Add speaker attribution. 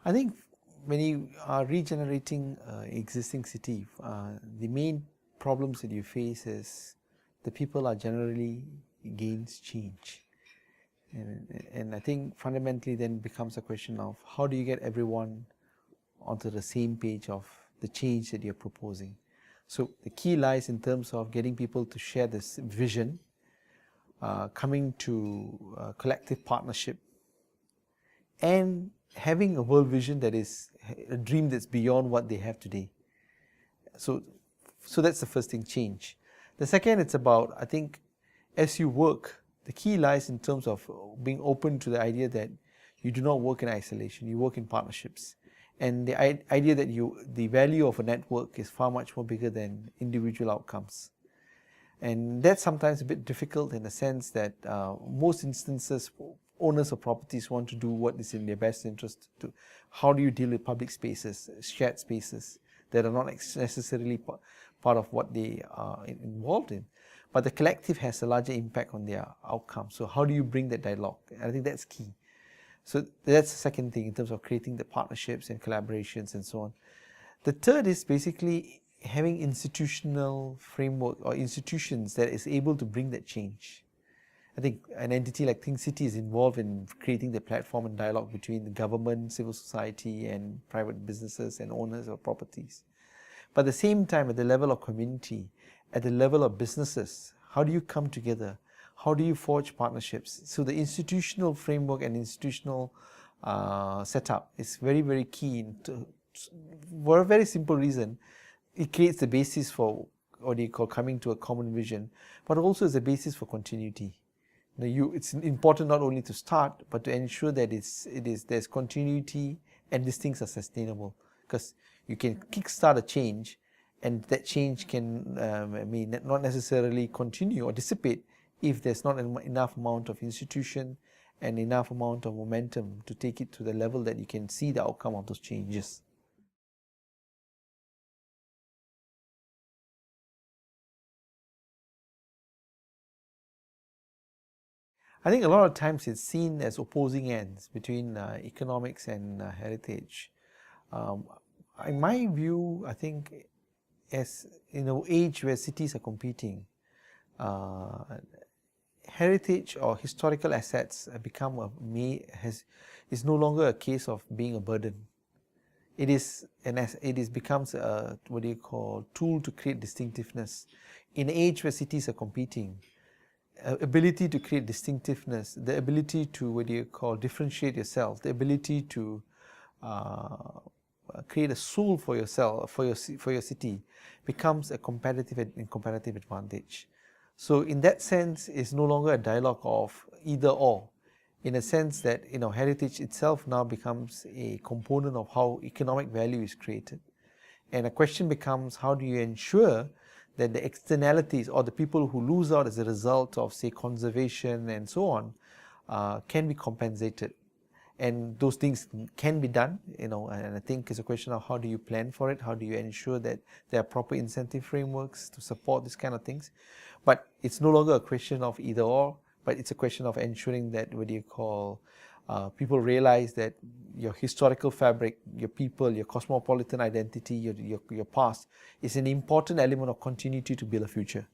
Speaker 1: I think when you are regenerating existing city, the main problems that you face is the people are generally against change. And I think fundamentally then becomes a question of how do you get everyone onto the same page of the change that you're proposing. So the key lies in terms of getting people to share this vision, coming to collective partnership, and having a world vision that is a dream that's beyond what they have today. So that's the first thing, change. The second, it's about, I think, as you work, the key lies in terms of being open to the idea that you do not work in isolation, you work in partnerships. And the idea that the value of a network is far much more bigger than individual outcomes. And that's sometimes a bit difficult in the sense that most instances, owners of properties want to do what is in their best interest. How do you deal with public spaces, shared spaces that are not necessarily part of what they are involved in? But the collective has a larger impact on their outcome. So how do you bring that dialogue? And I think that's key. So that's the second thing in terms of creating the partnerships and collaborations and so on. The third is basically having institutional framework or institutions that is able to bring that change. I think an entity like ThinkCity is involved in creating the platform and dialogue between the government, civil society and private businesses and owners of properties. But at the same time, at the level of community, at the level of businesses, how do you come together? How do you forge partnerships? So the institutional framework and institutional setup is very, very key for a very simple reason. It creates the basis for what you call coming to a common vision, but also is a basis for continuity. It's important not only to start, but to ensure that there's continuity and these things are sustainable. Because you can kickstart a change, and that change can may not necessarily continue or dissipate if there's not enough amount of institution and enough amount of momentum to take it to the level that you can see the outcome of those changes. I think a lot of times it's seen as opposing ends between economics and heritage. In my view, I think as in an age where cities are competing, heritage or historical assets is no longer a case of being a burden. It becomes a tool to create distinctiveness. In an age where cities are competing, ability to create distinctiveness, the ability to differentiate yourself, the ability to create a soul for yourself, for your city, becomes a competitive advantage. So in that sense, it's no longer a dialogue of either or, in a sense that heritage itself now becomes a component of how economic value is created. And a question becomes, how do you ensure that the externalities or the people who lose out as a result of, say, conservation and so on, can be compensated? And those things can be done, and I think it's a question of how do you plan for it, how do you ensure that there are proper incentive frameworks to support these kind of things. But it's no longer a question of either or, but it's a question of ensuring that people realize that your historical fabric, your people, your cosmopolitan identity, your past is an important element of continuity to build a future.